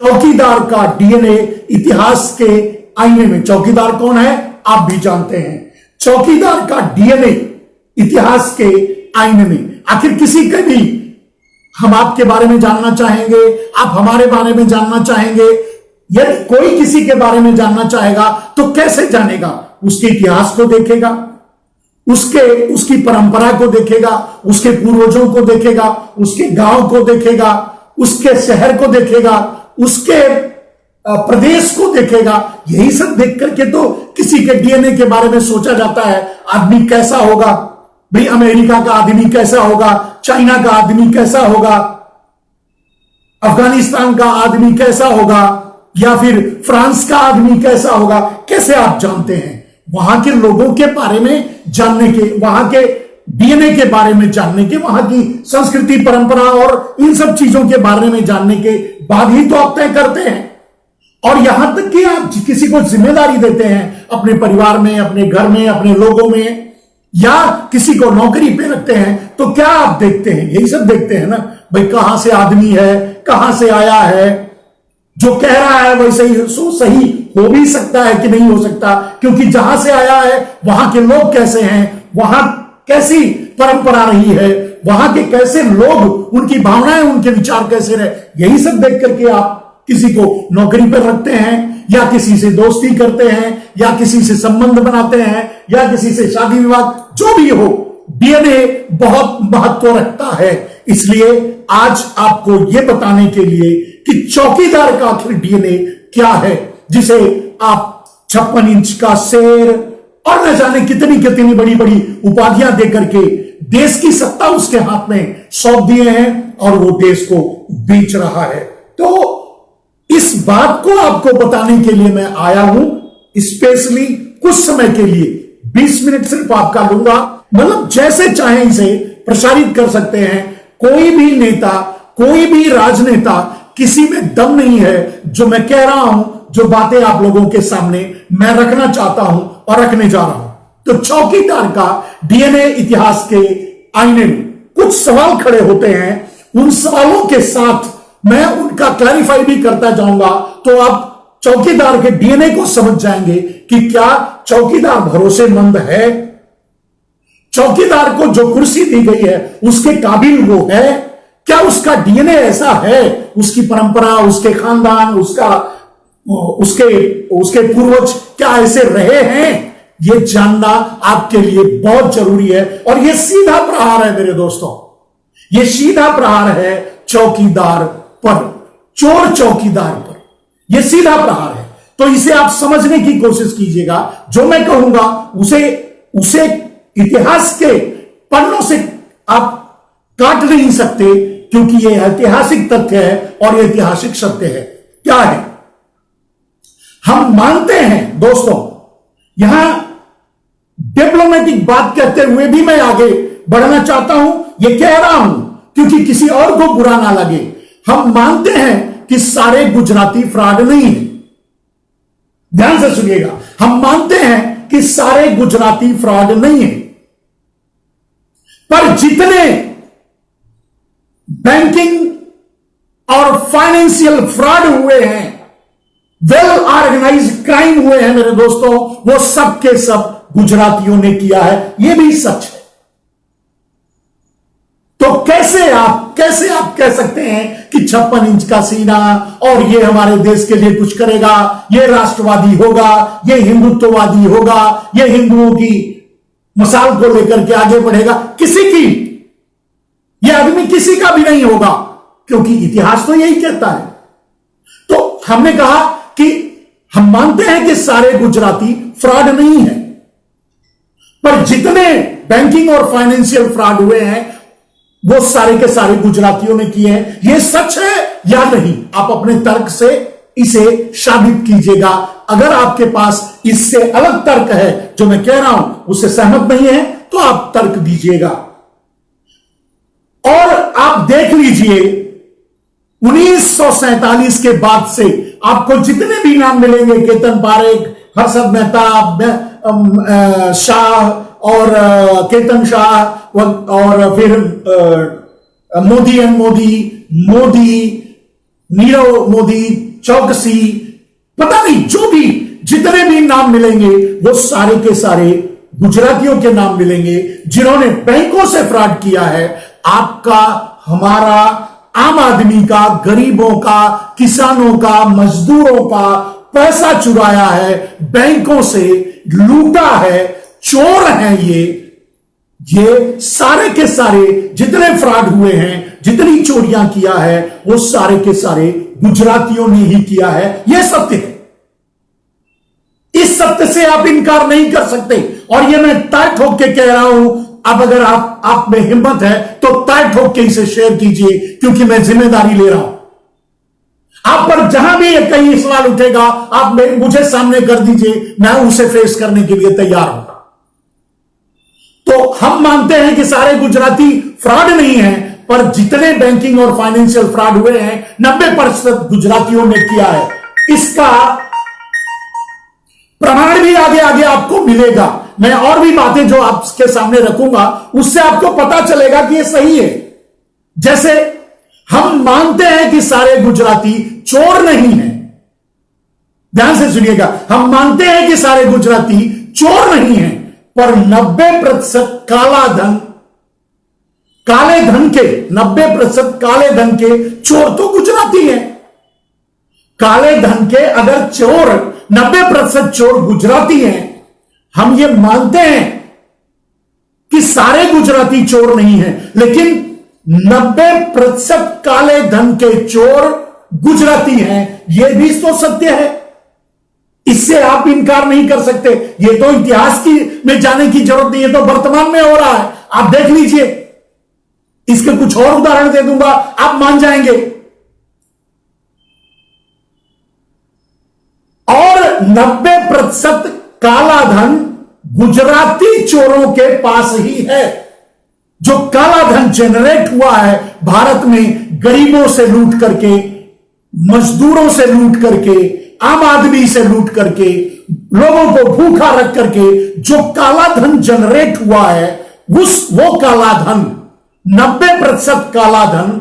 चौकीदार का डीएनए इतिहास के आईने में। चौकीदार कौन है आप भी जानते हैं। चौकीदार का डीएनए इतिहास के आईने में। आखिर किसी के भी हम आपके बारे में जानना चाहेंगे, आप हमारे बारे में जानना चाहेंगे। यदि कोई किसी के बारे में जानना चाहेगा तो कैसे जानेगा? उसके इतिहास को देखेगा, उसकी परंपरा को देखेगा, उसके पूर्वजों को देखेगा, उसके गांव को देखेगा, उसके शहर को देखेगा, उसके प्रदेश को देखेगा। यही सब देख करके तो किसी के डीएनए के बारे में सोचा जाता है। आदमी कैसा होगा भाई, अमेरिका का आदमी कैसा होगा, चाइना का आदमी कैसा होगा, अफगानिस्तान का आदमी कैसा होगा, या फिर फ्रांस का आदमी कैसा होगा। कैसे आप जानते हैं? वहां के लोगों के बारे में जानने के, वहां के डीएनए के बारे में जानने के, वहां की संस्कृति परंपरा और इन सब चीजों के बारे में जानने के बाद ही तो आप तय करते हैं। और यहां तक कि आप किसी को जिम्मेदारी देते हैं अपने परिवार में, अपने घर में, अपने लोगों में, या किसी को नौकरी पे रखते हैं तो क्या आप देखते हैं? यही सब देखते हैं ना भाई, कहां से आदमी है, कहां से आया है। जो कह रहा है वैसे ही सही हो भी सकता है कि नहीं हो सकता, क्योंकि जहां से आया है वहां के लोग कैसे हैं, वहां कैसी परंपरा रही है, वहां के कैसे लोग, उनकी भावनाएं, उनके विचार कैसे रहे। यही सब देख करके आप किसी को नौकरी पर रखते हैं, या किसी से दोस्ती करते हैं, या किसी से संबंध बनाते हैं, या किसी से शादी विवाह, जो भी हो, डीएनए बहुत महत्व रखता है। इसलिए आज आपको यह बताने के लिए कि चौकीदार का आखिर डीएनए क्या है, जिसे आप 56 इंच का शेर और न जाने कितनी कितनी बड़ी बड़ी उपाधियां देकर के देश की सत्ता उसके हाथ में सौंप दिए हैं और वो देश को बेच रहा है। तो इस बात को आपको बताने के लिए मैं आया हूं, स्पेशली कुछ समय के लिए 20 मिनट सिर्फ आपका लूंगा। मतलब जैसे चाहे इसे प्रसारित कर सकते हैं। कोई भी नेता, कोई भी राजनेता, किसी में दम नहीं है। जो मैं कह रहा हूं, जो बातें आप लोगों के सामने मैं रखना चाहता हूं और रखने जा रहा हूं। तो चौकीदार का डीएनए इतिहास के आईने में कुछ सवाल खड़े होते हैं। उन सवालों के साथ मैं उनका क्लैरिफाई भी करता जाऊंगा, तो आप चौकीदार के डीएनए को समझ जाएंगे कि क्या चौकीदार भरोसेमंद है, चौकीदार को जो कुर्सी दी गई है उसके काबिल वो है, क्या उसका डीएनए ऐसा है, उसकी परंपरा, उसके खानदान, उसके पूर्वज क्या ऐसे रहे हैं। यह जानना आपके लिए बहुत जरूरी है। और यह सीधा प्रहार है मेरे दोस्तों, यह सीधा प्रहार है चौकीदार पर, चोर चौकीदार पर। यह सीधा प्रहार है। तो इसे आप समझने की कोशिश कीजिएगा। जो मैं कहूंगा उसे इतिहास के पन्नों से आप काट नहीं सकते, क्योंकि यह ऐतिहासिक तथ्य है और यह ऐतिहासिक सत्य है। क्या है? हम मानते हैं दोस्तों, यहां डिप्लोमेटिक बात कहते हुए भी मैं आगे बढ़ना चाहता हूं। यह कह रहा हूं क्योंकि किसी और को बुरा ना लगे। हम मानते हैं कि सारे गुजराती फ्रॉड नहीं है। ध्यान से सुनिएगा, हम मानते हैं कि सारे गुजराती फ्रॉड नहीं है, पर जितने बैंकिंग और फाइनेंशियल फ्रॉड हुए हैं, वेल ऑर्गेनाइज्ड क्राइम हुए हैं मेरे दोस्तों, वो सब के सब गुजरातियों ने किया है। यह भी सच है। तो कैसे आप कह सकते हैं कि 56 इंच का सीना और ये हमारे देश के लिए कुछ करेगा, ये राष्ट्रवादी होगा, ये हिंदुत्ववादी होगा, ये हिंदुओं की मसाल को लेकर के आगे बढ़ेगा। ये आदमी किसी का भी नहीं होगा, क्योंकि इतिहास तो यही कहता है। तो हमने कहा कि हम मानते हैं कि सारे गुजराती फ्रॉड नहीं है, पर जितने बैंकिंग और फाइनेंशियल फ्रॉड हुए हैं वो सारे के सारे गुजरातियों ने किए हैं। यह सच है या नहीं, आप अपने तर्क से इसे साबित कीजिएगा। अगर आपके पास इससे अलग तर्क है, जो मैं कह रहा हूं उससे सहमत नहीं है, तो आप तर्क दीजिएगा। और आप देख लीजिए 1947 के बाद से आपको जितने भी नाम मिलेंगे, केतन पारेख, हर्षद मेहता, शाह और केतन शाह, और फिर मोदी, नीरव मोदी, चौकसी, पता नहीं जो भी जितने भी नाम मिलेंगे वो सारे के सारे गुजरातियों के नाम मिलेंगे जिन्होंने बैंकों से फ्रॉड किया है। आपका, हमारा, आम आदमी का, गरीबों का, किसानों का, मजदूरों का पैसा चुराया है, बैंकों से लूटा है, चोर हैं ये सारे के सारे जितने फ्रॉड हुए हैं, जितनी चोरियां किया है, वो सारे के सारे गुजरातियों ने ही किया है। यह सत्य है, इस सत्य से आप इनकार नहीं कर सकते। और ये मैं ताय ठोक के कह रहा हूं। अब अगर आप में हिम्मत है तो ताय ठोक के इसे शेयर कीजिए, क्योंकि मैं जिम्मेदारी ले रहा हूं। आप पर जहां भी कहीं सवाल उठेगा, आप मुझे सामने कर दीजिए, मैं उसे फेस करने के लिए तैयार हूं। तो हम मानते हैं कि सारे गुजराती फ्रॉड नहीं हैं, पर जितने बैंकिंग और फाइनेंशियल फ्रॉड हुए हैं 90% गुजरातियों ने किया है। इसका प्रमाण भी आगे आगे आपको मिलेगा। मैं और भी बातें जो आपके सामने रखूंगा, उससे आपको पता चलेगा कि यह सही है। जैसे हम मानते हैं कि सारे गुजराती चोर नहीं हैं, ध्यान से सुनिएगा, हम मानते हैं कि सारे गुजराती चोर नहीं हैं, पर 90% काले धन के 90% काले धन के चोर तो गुजराती हैं। काले धन के अगर चोर 90% चोर गुजराती हैं, हम ये मानते हैं कि सारे गुजराती चोर नहीं हैं, लेकिन 90% काले धन के चोर गुजराती हैं, यह भी तो सत्य है। इससे आप इनकार नहीं कर सकते। यह तो इतिहास की में जाने की जरूरत नहीं है, तो वर्तमान में हो रहा है, आप देख लीजिए। इसके कुछ और उदाहरण दे दूंगा, आप मान जाएंगे। और 90% काला धन गुजराती चोरों के पास ही है। जो काला धन जनरेट हुआ है भारत में, गरीबों से लूट करके, मजदूरों से लूट करके, आम आदमी से लूट करके, लोगों को भूखा रख करके जो काला धन जनरेट हुआ है, वो काला धन 90% काला धन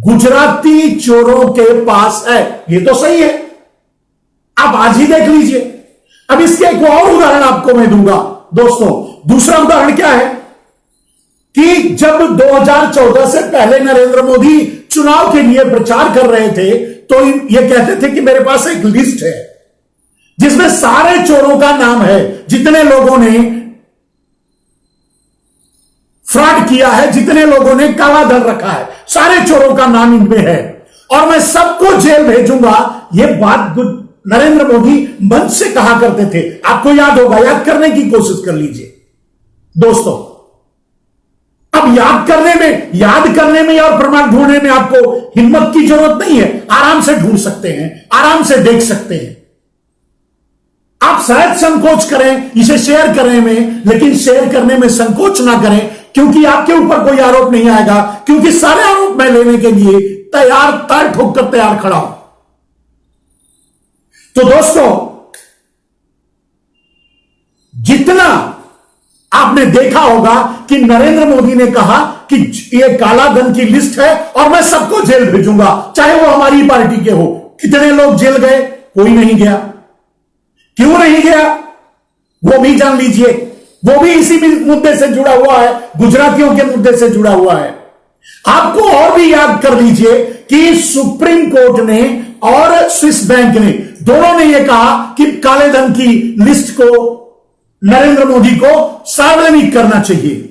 गुजराती चोरों के पास है। ये तो सही है, आप आज ही देख लीजिए। अब इसके एक और उदाहरण आपको मैं दूंगा दोस्तों। दूसरा उदाहरण क्या है कि जब 2014 से पहले नरेंद्र मोदी चुनाव के लिए प्रचार कर रहे थे, तो ये कहते थे कि मेरे पास एक लिस्ट है जिसमें सारे चोरों का नाम है, जितने लोगों ने फ्रॉड किया है, जितने लोगों ने काला धन रखा है, सारे चोरों का नाम इनमें है, और मैं सबको जेल भेजूंगा। यह बात नरेंद्र मोदी मंच से कहा करते थे। आपको याद होगा, याद करने की कोशिश कर लीजिए दोस्तों। अब याद करने में और प्रमाण ढूंढने में आपको हिम्मत की जरूरत नहीं है, आराम से ढूंढ सकते हैं, आराम से देख सकते हैं। आप शायद संकोच करें इसे शेयर करने में, लेकिन शेयर करने में संकोच ना करें, क्योंकि आपके ऊपर कोई आरोप नहीं आएगा, क्योंकि सारे आरोप मैं लेने के लिए तैयार, ताल ठोक कर तैयार खड़ा हूं। तो दोस्तों, जितना आपने देखा होगा कि नरेंद्र मोदी ने कहा कि यह काला धन की लिस्ट है और मैं सबको जेल भेजूंगा, चाहे वो हमारी पार्टी के हो। कितने लोग जेल गए? कोई नहीं गया। क्यों नहीं गया वो भी जान लीजिए। वो भी इसी मुद्दे से जुड़ा हुआ है, गुजरातियों के मुद्दे से जुड़ा हुआ है। आपको और भी याद कर लीजिए कि सुप्रीम कोर्ट ने और स्विस बैंक ने, दोनों ने यह कहा कि काले धन की लिस्ट को नरेंद्र मोदी को सार्वजनिक करना चाहिए।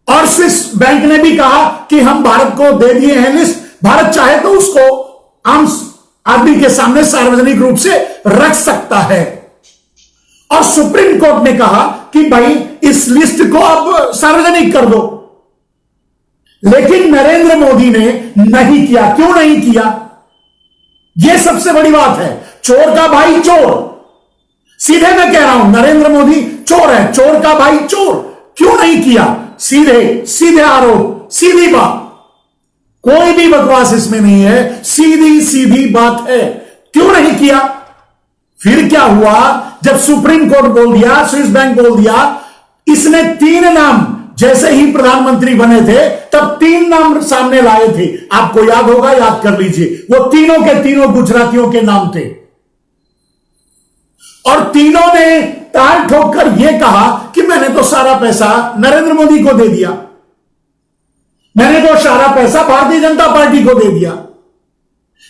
और स्विस बैंक ने भी कहा कि हम भारत को दे दिए हैं लिस्ट, भारत चाहे तो उसको आम आदमी के सामने सार्वजनिक रूप से रख सकता है। और सुप्रीम कोर्ट ने कहा कि भाई इस लिस्ट को अब सार्वजनिक कर दो। लेकिन नरेंद्र मोदी ने नहीं किया। क्यों नहीं किया? यह सबसे बड़ी बात है। चोर का भाई चोर, सीधे मैं कह रहा हूं, नरेंद्र मोदी चोर है, चोर का भाई चोर। क्यों नहीं किया? सीधे आरोप, सीधी बात, कोई भी बकवास इसमें नहीं है, सीधी सीधी बात है। क्यों नहीं किया? फिर क्या हुआ? जब सुप्रीम कोर्ट बोल दिया, स्विस बैंक बोल दिया, इसने 3 नाम जैसे ही प्रधानमंत्री बने थे तब 3 नाम सामने लाए थे, आपको याद होगा, याद कर लीजिए। वो तीनों के तीनों गुजरातियों के नाम थे और तीनों ने ताल ठोक कर यह कहा कि मैंने तो सारा पैसा नरेंद्र मोदी को दे दिया, मैंने तो सारा पैसा भारतीय जनता पार्टी को दे दिया।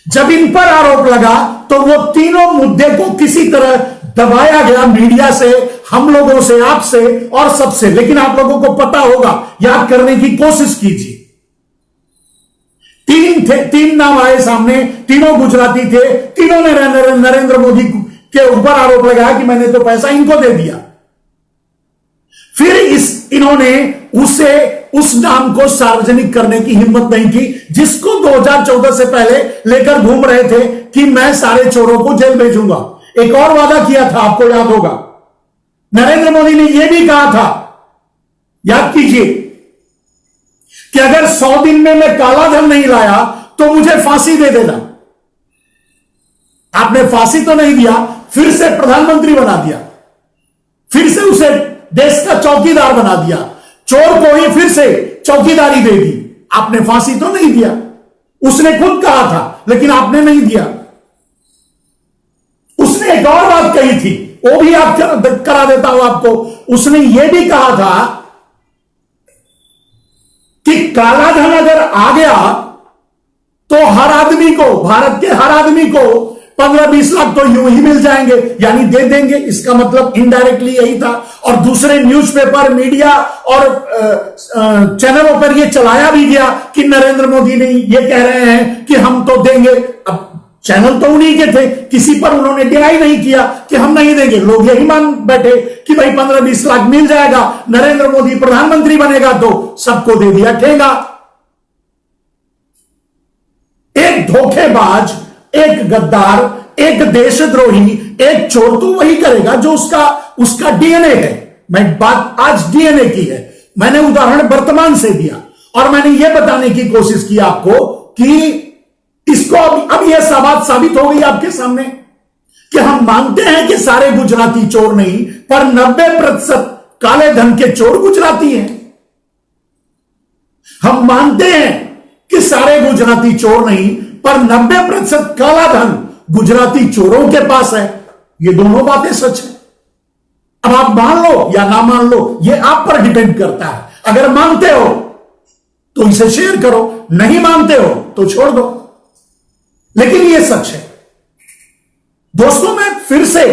जब इन पर आरोप लगा तो वो तीनों मुद्दे को किसी तरह दबाया गया मीडिया से, हम लोगों से, आपसे और सबसे। लेकिन आप लोगों को पता होगा, याद करने की कोशिश कीजिए। 3 नाम आए सामने, तीनों गुजराती थे, तीनों ने नरेंद्र मोदी के ऊपर आरोप लगाया कि मैंने तो पैसा इनको दे दिया। फिर इन्होंने उस नाम को सार्वजनिक करने की हिम्मत नहीं की जिसको 2014 से पहले लेकर घूम रहे थे कि मैं सारे चोरों को जेल भेजूंगा। एक और वादा किया था, आपको याद होगा, नरेंद्र मोदी ने यह भी कहा था, याद कीजिए, कि अगर 100 दिन में मैं काला धन नहीं लाया तो मुझे फांसी दे देना। आपने फांसी तो नहीं दिया, फिर से प्रधानमंत्री बना दिया, फिर से उसे देश का चौकीदार बना दिया, चोर को ही फिर से चौकीदारी दे दी। आपने फांसी तो नहीं दिया, उसने खुद कहा था, लेकिन आपने नहीं दिया। उसने एक और बात कही थी, वो भी आप करा देता हूं आपको। उसने यह भी कहा था कि काला धन अगर आ गया तो हर आदमी को, भारत के हर आदमी को 15-20 लाख तो यूं ही मिल जाएंगे, यानी दे देंगे। इसका मतलब इनडायरेक्टली यही था। और दूसरे न्यूज़पेपर, मीडिया और चैनलों पर यह चलाया भी गया कि नरेंद्र मोदी ने यह कह रहे हैं कि हम तो देंगे। अब चैनल तो उन्हीं के थे, किसी पर उन्होंने डिनाई नहीं किया कि हम नहीं देंगे। लोग यही मान बैठे कि भाई 15-20 लाख मिल जाएगा, नरेंद्र मोदी प्रधानमंत्री बनेगा तो सबको दे दिया ठेगा। एक धोखेबाज, एक गद्दार, एक देशद्रोही, एक चोर तो वही करेगा जो उसका डीएनए है। मैं बात आज डीएनए की है, मैंने उदाहरण वर्तमान से दिया और मैंने यह बताने की कोशिश की आपको कि इसको अब यह बात साबित हो गई आपके सामने कि हम मानते हैं कि सारे गुजराती चोर नहीं, पर 90% काले धन के चोर गुजराती हैं। हम मानते हैं कि सारे गुजराती चोर नहीं, पर 90% काला धन गुजराती चोरों के पास है। ये दोनों बातें सच है। अब आप मान लो या ना मान लो, ये आप पर डिपेंड करता है। अगर मानते हो तो इसे शेयर करो, नहीं मानते हो तो छोड़ दो, लेकिन ये सच है। दोस्तों, मैं फिर से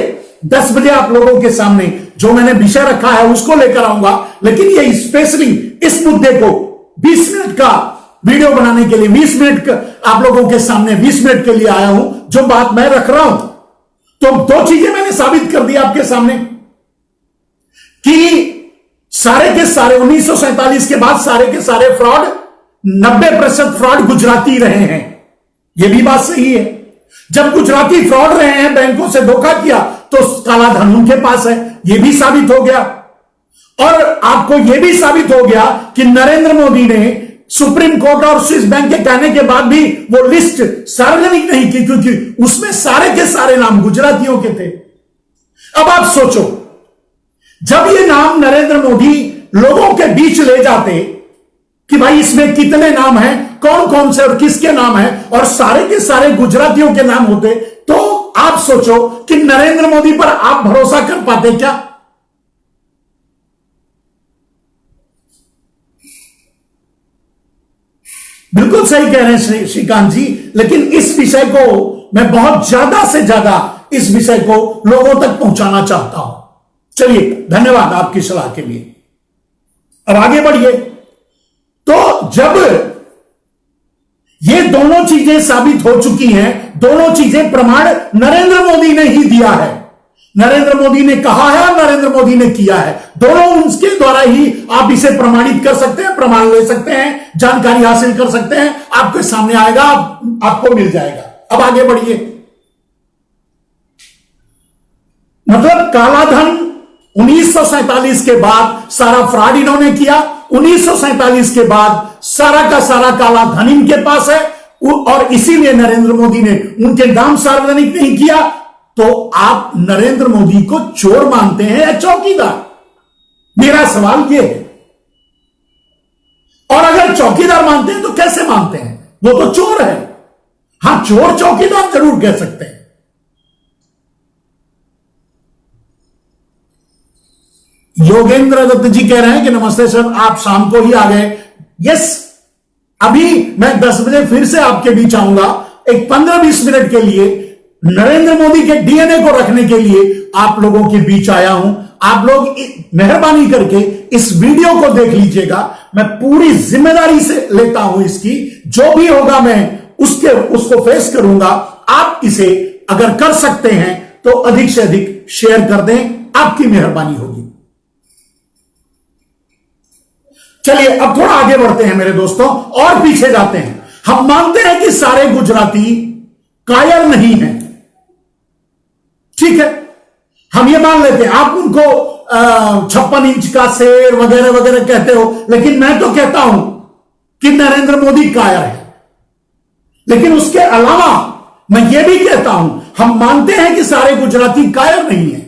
10 बजे आप लोगों के सामने जो मैंने विषय रखा है उसको लेकर आऊंगा, लेकिन ये स्पेशली इस मुद्दे को 20 मिनट का वीडियो बनाने के लिए, 20 मिनट आप लोगों के सामने 20 मिनट के लिए आया हूं। जो बात मैं रख रहा हूं, तो 2 चीजें मैंने साबित कर दी आपके सामने कि सारे के सारे 1947 के बाद सारे के सारे फ्रॉड, 90% फ्रॉड गुजराती रहे हैं। यह भी बात सही है। जब गुजराती फ्रॉड रहे हैं, बैंकों से धोखा किया, तो काला धन उनके पास है। यह भी साबित हो गया। और आपको यह भी साबित हो गया कि नरेंद्र मोदी ने सुप्रीम कोर्ट और स्विस बैंक के कहने के बाद भी वो लिस्ट सार्वजनिक नहीं की, क्योंकि उसमें सारे के सारे नाम गुजरातियों के थे। अब आप सोचो, जब ये नाम नरेंद्र मोदी लोगों के बीच ले जाते कि भाई इसमें कितने नाम हैं, कौन कौन से और किसके नाम हैं, और सारे के सारे गुजरातियों के नाम होते, तो आप सोचो कि नरेंद्र मोदी पर आप भरोसा कर पाते क्या? बिल्कुल सही कह रहे हैं श्रीकांत जी, लेकिन इस विषय को मैं बहुत ज्यादा से ज्यादा इस विषय को लोगों तक पहुंचाना चाहता हूं। चलिए, धन्यवाद आपकी सलाह के लिए। अब आगे बढ़िए। तो जब ये दोनों चीजें साबित हो चुकी हैं, दोनों चीजें प्रमाण नरेंद्र मोदी ने ही दिया है, नरेंद्र मोदी ने कहा है और नरेंद्र मोदी ने किया है, दोनों उनके द्वारा ही आप इसे प्रमाणित कर सकते हैं, प्रमाण ले सकते हैं, जानकारी हासिल कर सकते हैं, आपके सामने आएगा, आपको मिल जाएगा। अब आगे बढ़िए। मतलब काला धन 1947 के बाद सारा फ्रॉड इन्होंने किया, 1947 के बाद सारा का सारा काला धन इनके पास है, और इसीलिए नरेंद्र मोदी ने उनके नाम सार्वजनिक नहीं किया। तो आप नरेंद्र मोदी को चोर मानते हैं या चौकीदार? मेरा सवाल यह है। और अगर चौकीदार मानते हैं तो कैसे मानते हैं? वो तो चोर है। हां, चोर चौकीदार जरूर कह सकते हैं। योगेंद्र दत्त जी कह रहे हैं कि नमस्ते सर, आप शाम को ही आ गए। यस, अभी मैं 10 बजे फिर से आपके बीच आऊंगा, एक 15-20 मिनट के लिए नरेंद्र मोदी के डीएनए को रखने के लिए आप लोगों के बीच आया हूं। आप लोग मेहरबानी करके इस वीडियो को देख लीजिएगा। मैं पूरी जिम्मेदारी से लेता हूं इसकी, जो भी होगा मैं उसको फेस करूंगा। आप इसे अगर कर सकते हैं तो अधिक से अधिक शेयर कर दें, आपकी मेहरबानी होगी। चलिए अब थोड़ा आगे बढ़ते हैं मेरे दोस्तों, और पीछे जाते हैं। हम मानते हैं कि सारे गुजराती कायर नहीं हैं, ठीक है, हम ये मान लेते हैं। आप उनको 56 इंच का शेर वगैरह वगैरह कहते हो, लेकिन मैं तो कहता हूं कि नरेंद्र मोदी कायर है। लेकिन उसके अलावा मैं ये भी कहता हूं, हम मानते हैं कि सारे गुजराती कायर नहीं है,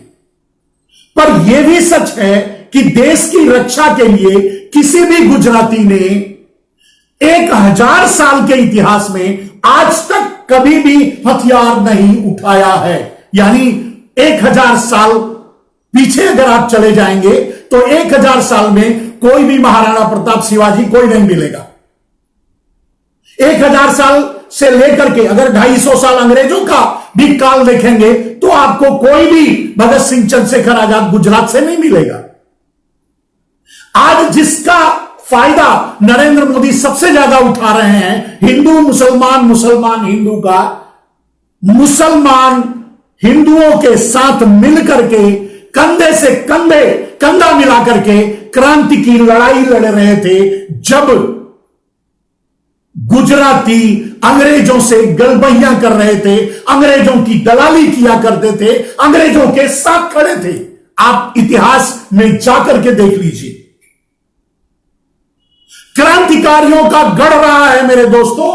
पर यह भी सच है कि देश की रक्षा के लिए किसी भी गुजराती ने 1000 साल के इतिहास में आज तक कभी भी हथियार नहीं उठाया है। यानी 1000 साल पीछे अगर आप चले जाएंगे तो 1000 साल में कोई भी महाराणा प्रताप, शिवाजी कोई नहीं मिलेगा। 1000 साल से लेकर के अगर 250 साल अंग्रेजों का भी काल देखेंगे तो आपको कोई भी भगत सिंह, चंद्रशेखर आजाद गुजरात से नहीं मिलेगा। आज जिसका फायदा नरेंद्र मोदी सबसे ज्यादा उठा रहे हैं, हिंदू मुसलमान, मुसलमान हिंदू का, मुसलमान हिंदुओं के साथ मिलकर के कंधे से कंधा मिलाकर के क्रांति की लड़ाई लड़ रहे थे। जब गुजराती अंग्रेजों से गलबैया कर रहे थे, अंग्रेजों की दलाली किया करते थे, अंग्रेजों के साथ खड़े थे। आप इतिहास में जाकर के देख लीजिए। क्रांतिकारियों का गढ़ रहा है मेरे दोस्तों,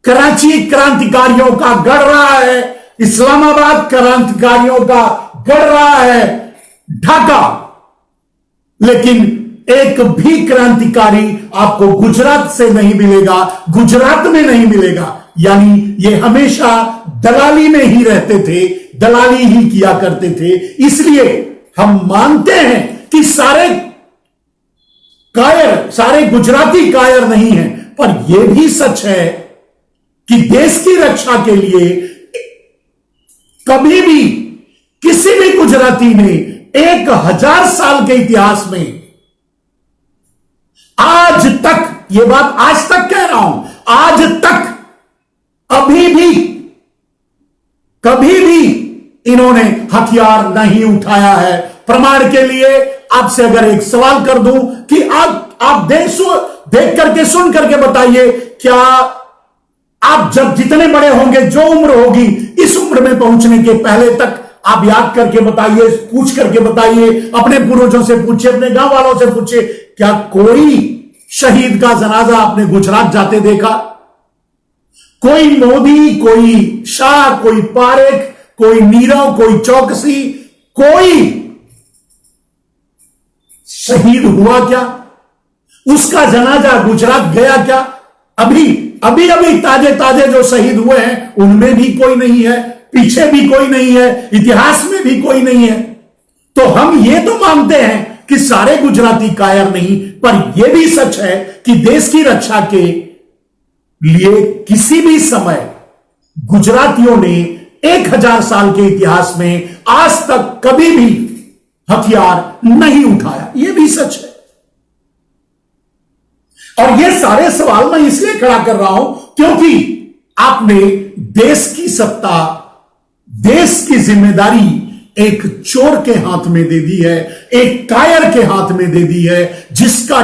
कराची क्रांतिकारियों का गढ़ रहा है, इस्लामाबाद क्रांतिकारियों का गढ़ रहा है, ढाका। लेकिन एक भी क्रांतिकारी आपको गुजरात से नहीं मिलेगा, गुजरात में नहीं मिलेगा। यानी ये हमेशा दलाली में ही रहते थे, दलाली ही किया करते थे। इसलिए हम मानते हैं कि सारे गुजराती कायर नहीं हैं, पर यह भी सच है कि देश की रक्षा के लिए कभी भी किसी भी गुजराती ने 1000 साल के इतिहास में आज तक, यह बात आज तक कह रहा हूं, आज तक कभी भी इन्होंने हथियार नहीं उठाया है। प्रमाण के लिए आपसे अगर एक सवाल कर दूं कि आप देख करके, सुन करके बताइए, क्या आप जब जितने बड़े होंगे, जो उम्र होगी, इस उम्र में पहुंचने के पहले तक आप याद करके बताइए, पूछ करके बताइए, अपने पूर्वजों से पूछिए, अपने गांव वालों से पूछिए, क्या कोई शहीद का जनाजा आपने गुजरात जाते देखा? कोई मोदी, कोई शाह, कोई पारेख, कोई नीरव, कोई चौकसी, कोई शहीद हुआ क्या? उसका जनाजा गुजरात गया क्या? अभी ताजे जो शहीद हुए हैं उनमें भी कोई नहीं है, पीछे भी कोई नहीं है, इतिहास में भी कोई नहीं है। तो हम ये तो मानते हैं कि सारे गुजराती कायर नहीं, पर यह भी सच है कि देश की रक्षा के लिए किसी भी समय गुजरातियों ने 1000 साल के इतिहास में आज तक कभी भी हथियार नहीं उठाया। यह भी सच है। और ये सारे सवाल मैं इसलिए खड़ा कर रहा हूं क्योंकि आपने देश की सत्ता, देश की जिम्मेदारी एक चोर के हाथ में दे दी है, एक कायर के हाथ में दे दी है, जिसका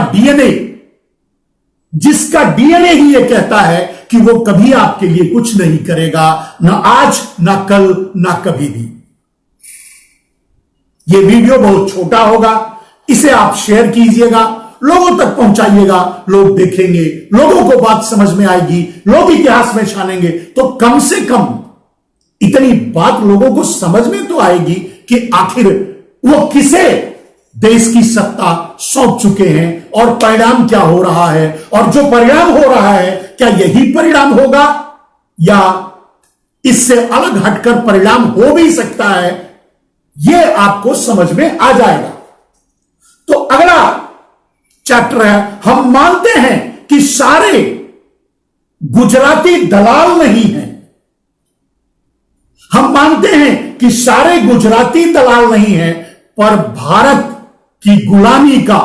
डीएनए ही ये कहता है कि वो कभी आपके लिए कुछ नहीं करेगा, ना आज, ना कल, ना कभी भी। ये वीडियो बहुत छोटा होगा, इसे आप शेयर कीजिएगा, लोगों तक पहुंचाइएगा, लोग देखेंगे, लोगों को बात समझ में आएगी, लोग इतिहास में छानेंगे, तो कम से कम इतनी बात लोगों को समझ में तो आएगी कि आखिर वो किसे देश की सत्ता सौंप चुके हैं। और परिणाम क्या हो रहा है, और जो परिणाम हो रहा है क्या यही परिणाम होगा या इससे अलग हटकर परिणाम हो भी सकता है, यह आपको समझ में आ जाएगा। तो अगला चैप्टर है, हम मानते हैं कि सारे गुजराती दलाल नहीं हैं। हम मानते हैं कि सारे गुजराती दलाल नहीं हैं, पर भारत की गुलामी का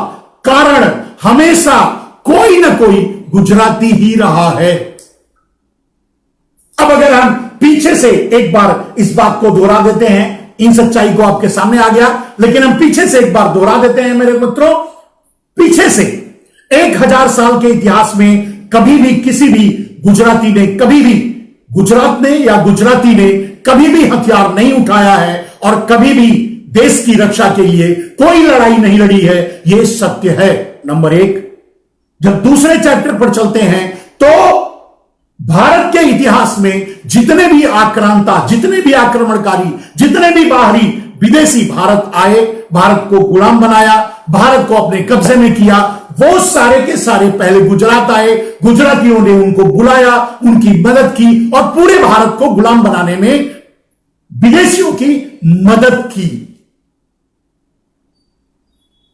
कारण हमेशा कोई ना कोई गुजराती ही रहा है। अब अगर हम पीछे से एक बार इस बात को दोहरा देते हैं, इन सच्चाई को आपके सामने आ गया, लेकिन हम पीछे से एक बार दोहरा देते हैं मेरे मित्रों। पीछे से 1000 साल के इतिहास में कभी भी किसी भी गुजराती ने, कभी भी गुजरात ने या गुजराती ने कभी भी हथियार नहीं उठाया है और कभी भी देश की रक्षा के लिए कोई लड़ाई नहीं लड़ी है, यह सत्य है, नंबर एक। जब दूसरे चैप्टर पर चलते हैं तो भारत के इतिहास में जितने भी आक्रांता, जितने भी आक्रमणकारी, जितने भी बाहरी विदेशी भारत आए, भारत को गुलाम बनाया, भारत को अपने कब्जे में किया, वो सारे के सारे पहले गुजरात आए, गुजरातियों ने उनको बुलाया, उनकी मदद की और पूरे भारत को गुलाम बनाने में विदेशियों की मदद की।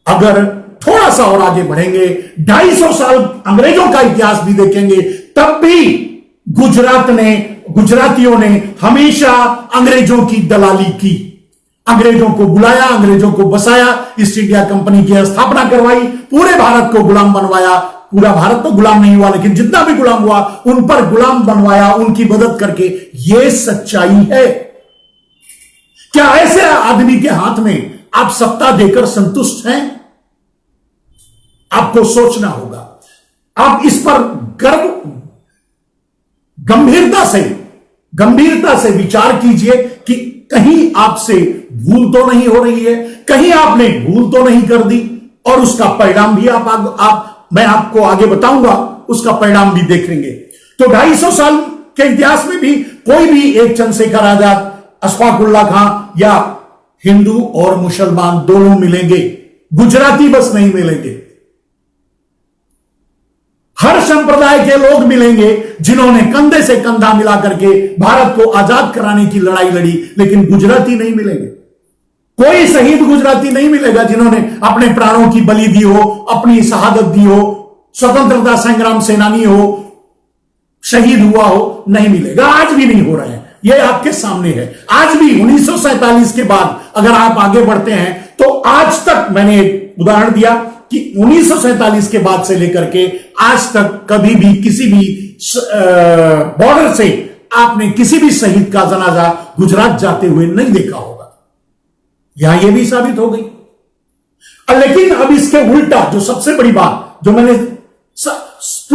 अगर थोड़ा सा और आगे बढ़ेंगे, 250 साल अंग्रेजों का इतिहास भी देखेंगे, तब भी गुजरातियों ने हमेशा अंग्रेजों की दलाली की। अंग्रेजों को बुलाया, अंग्रेजों को बसाया, ईस्ट इंडिया कंपनी की स्थापना करवाई, पूरे भारत को गुलाम बनवाया। पूरा भारत तो गुलाम नहीं हुआ, लेकिन जितना भी गुलाम हुआ उन पर गुलाम बनवाया, उनकी मदद करके। यह सच्चाई है। क्या ऐसे आदमी के हाथ में आप सत्ता देकर संतुष्ट हैं? आपको सोचना होगा। आप इस पर गंभीरता से विचार कीजिए कि कहीं आपसे भूल तो नहीं हो रही है, कहीं आपने भूल तो नहीं कर दी, और उसका परिणाम भी मैं आपको आगे बताऊंगा, उसका परिणाम भी देखेंगे। तो 250 साल के इतिहास में भी कोई भी एक चंद्रशेखर आजाद, अशफाक उल्लाह खां या हिंदू और मुसलमान दोनों मिलेंगे, गुजराती बस नहीं मिलेंगे। हर संप्रदाय के लोग मिलेंगे जिन्होंने कंधे से कंधा मिला करके भारत को आजाद कराने की लड़ाई लड़ी, लेकिन गुजराती नहीं मिलेंगे। कोई शहीद गुजराती नहीं मिलेगा जिन्होंने अपने प्राणों की बलि दी हो, अपनी शहादत दी हो, स्वतंत्रता संग्राम सेनानी हो, शहीद हुआ हो, नहीं मिलेगा। आज भी नहीं हो रहा है, यह आपके सामने है। आज भी 1947 के बाद अगर आप आगे बढ़ते हैं तो आज तक, मैंने एक उदाहरण दिया कि 1947 के बाद से लेकर के आज तक कभी भी किसी भी बॉर्डर से आपने किसी भी शहीद का जनाजा गुजरात जाते हुए नहीं देखा होगा। यहां यह भी साबित हो गई। लेकिन अब इसके उल्टा जो सबसे बड़ी बात, जो मैंने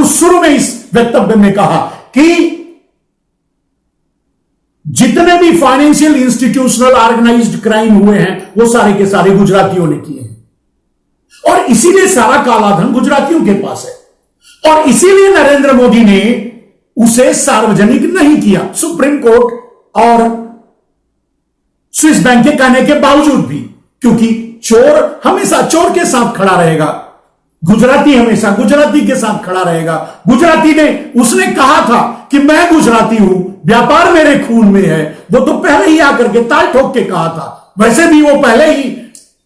शुरू में इस वक्तव्य में कहा कि जितने भी फाइनेंशियल इंस्टीट्यूशनल ऑर्गेनाइज्ड क्राइम हुए हैं वो सारे के सारे गुजरातियों ने किए हैं, और इसीलिए सारा काला धन गुजरातियों के पास है, और इसीलिए नरेंद्र मोदी ने उसे सार्वजनिक नहीं किया, सुप्रीम कोर्ट और स्विस बैंक के कहने के बावजूद भी, क्योंकि चोर हमेशा चोर के साथ खड़ा रहेगा, गुजराती हमेशा गुजराती के साथ खड़ा रहेगा। गुजराती ने, उसने कहा था कि मैं गुजराती हूं, व्यापार मेरे खून में है, वो तो पहले ही आकर के ताल ठोक के कहा था। वैसे भी वो पहले ही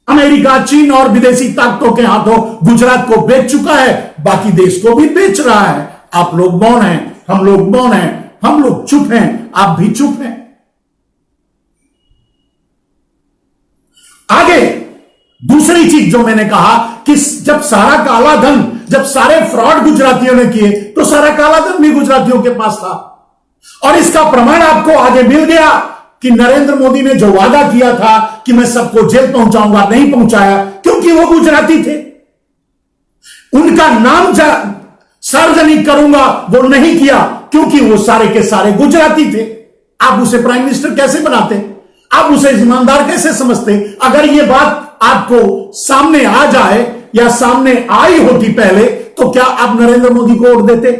अमेरिका, चीन और विदेशी ताकतों के हाथों गुजरात को बेच चुका है, बाकी देश को भी बेच रहा है। आप लोग मौन हैं, हम लोग मौन हैं, हम लोग चुप हैं, आप भी चुप हैं। आगे दूसरी चीज जो मैंने कहा कि जब सारा काला धन, जब सारे फ्रॉड गुजरातियों ने किए तो सारा काला धन भी गुजरातियों के पास था, और इसका प्रमाण आपको आगे मिल गया कि नरेंद्र मोदी ने जो वादा किया था कि मैं सबको जेल पहुंचाऊंगा, नहीं पहुंचाया, क्योंकि वो गुजराती थे। उनका नाम सार्वजनिक करूंगा, वो नहीं किया, क्योंकि वो सारे के सारे गुजराती थे। आप उसे प्राइम मिनिस्टर कैसे बनाते? आप उसे ईमानदार कैसे समझते? अगर ये बात आपको सामने आ जाए या सामने आई होती पहले, तो क्या आप नरेंद्र मोदी को वोट देते?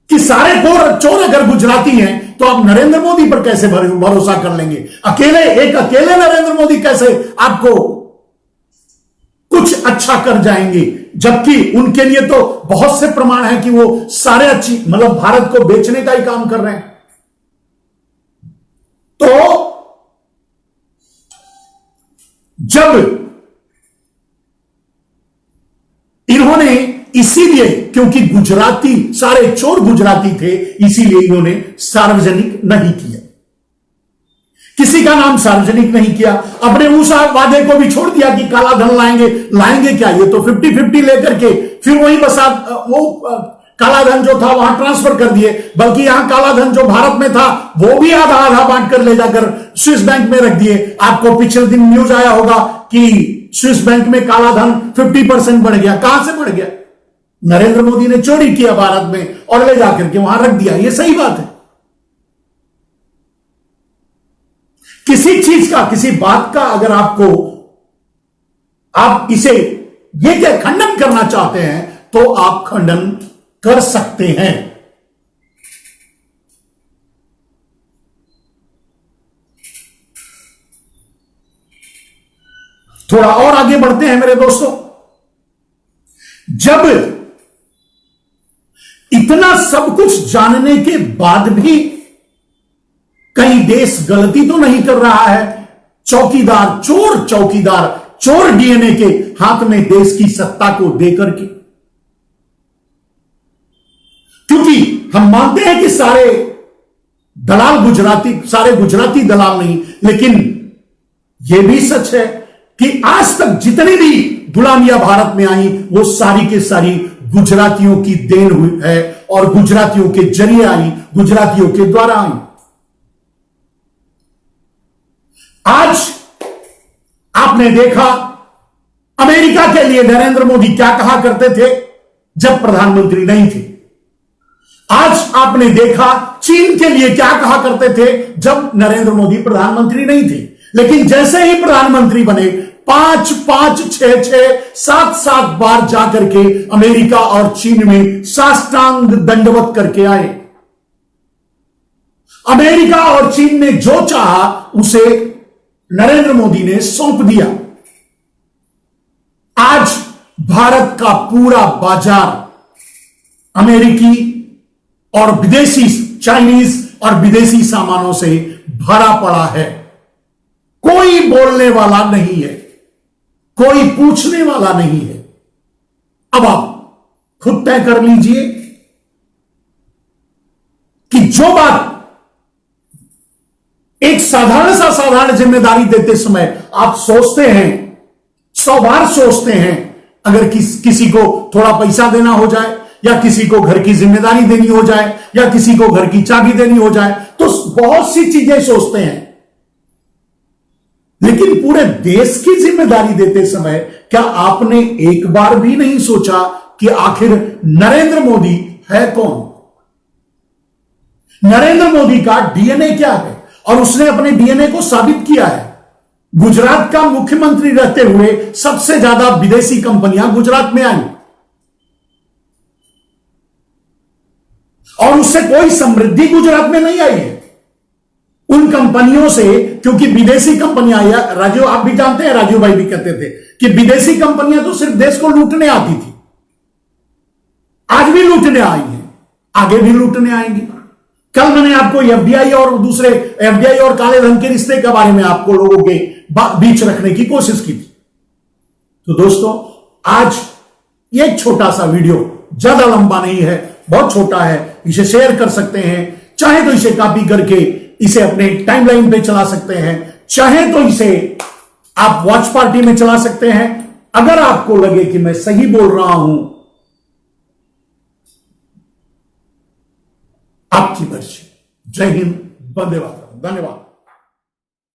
कि सारे चोर अगर गुजराती हैं तो आप नरेंद्र मोदी पर कैसे भरोसा कर लेंगे? एक अकेले नरेंद्र मोदी कैसे आपको कुछ अच्छा कर जाएंगे, जबकि उनके लिए तो बहुत से प्रमाण है कि वो सारे अच्छी मतलब भारत को बेचने का ही काम कर रहे हैं। तो जब इन्होंने इसीलिए, क्योंकि गुजराती सारे चोर गुजराती थे, इसीलिए इन्होंने सार्वजनिक नहीं किया, किसी का नाम सार्वजनिक नहीं किया। अपने उस वादे को भी छोड़ दिया कि काला धन लाएंगे क्या, ये तो 50-50 लेकर के फिर वही बसा वो काला धन जो था वहां ट्रांसफर कर दिए, बल्कि यहां काला धन जो भारत में था वो भी आधा आधा बांट कर ले जाकर स्विस बैंक में रख दिए। आपको पिछले दिन न्यूज आया होगा कि स्विस बैंक में काला धन 50% बढ़ गया। कहां से बढ़ गया? नरेंद्र मोदी ने चोरी किया भारत में और ले जाकर के वहां रख दिया। यह सही बात है। किसी चीज का, किसी बात का अगर आप इसे ये क्या खंडन करना चाहते हैं तो आप खंडन कर सकते हैं। थोड़ा और आगे बढ़ते हैं मेरे दोस्तों। जब इतना सब कुछ जानने के बाद भी कहीं देश गलती तो नहीं कर रहा है, चौकीदार चोर डीएनए के हाथ में देश की सत्ता को देकर के, क्योंकि हम मानते हैं कि सारे गुजराती दलाल नहीं, लेकिन यह भी सच है कि आज तक जितनी भी गुलामियां भारत में आई वो सारी के सारी गुजरातियों की देन हुई है और गुजरातियों के जरिए आई, गुजरातियों के द्वारा आई। आज आपने देखा अमेरिका के लिए नरेंद्र मोदी क्या कहा करते थे जब प्रधानमंत्री नहीं थे। आज आपने देखा चीन के लिए क्या कहा करते थे जब नरेंद्र मोदी प्रधानमंत्री नहीं थे। लेकिन जैसे ही प्रधानमंत्री बने 5-5, 6-6, 7-7 बार जाकर के अमेरिका और चीन में साष्टांग दंडवत करके आए। अमेरिका और चीन ने जो चाहा उसे नरेंद्र मोदी ने सौंप दिया। आज भारत का पूरा बाजार अमेरिकी और विदेशी, चाइनीज और विदेशी सामानों से भरा पड़ा है। कोई बोलने वाला नहीं है, कोई पूछने वाला नहीं है। अब आप खुद तय कर लीजिए कि जो बात एक साधारण जिम्मेदारी देते समय आप सोचते हैं, 100 बार सोचते हैं, अगर किसी को थोड़ा पैसा देना हो जाए या किसी को घर की जिम्मेदारी देनी हो जाए या किसी को घर की चाबी देनी हो जाए तो बहुत सी चीजें सोचते हैं। लेकिन पूरे देश की जिम्मेदारी देते समय क्या आपने एक बार भी नहीं सोचा कि आखिर नरेंद्र मोदी है कौन? नरेंद्र मोदी का डीएनए क्या है? और उसने अपने डीएनए को साबित किया है। गुजरात का मुख्यमंत्री रहते हुए सबसे ज्यादा विदेशी कंपनियां गुजरात में आई और उससे कोई समृद्धि गुजरात में नहीं आई है उन कंपनियों से, क्योंकि विदेशी कंपनियां, राजीव आप भी जानते हैं, राजीव भाई भी कहते थे कि विदेशी कंपनियां तो सिर्फ देश को लूटने आती थी। आज भी लूटने आई हैं, आगे भी लूटने आएंगी। कल मैंने आपको एफडीआई और काले धन के रिश्ते के बारे में आपको लोगों के बीच रखने की कोशिश की थी। तो दोस्तों, आज ये छोटा सा वीडियो, ज्यादा लंबा नहीं है, बहुत छोटा है, इसे शेयर कर सकते हैं। चाहे तो इसे कॉपी करके इसे अपने टाइमलाइन पे चला सकते हैं, चाहे तो इसे आप वॉच पार्टी में चला सकते हैं। अगर आपको लगे कि मैं सही बोल रहा हूं, आपकी मर्जी। जय हिंद, वंदे मातरम, धन्यवाद।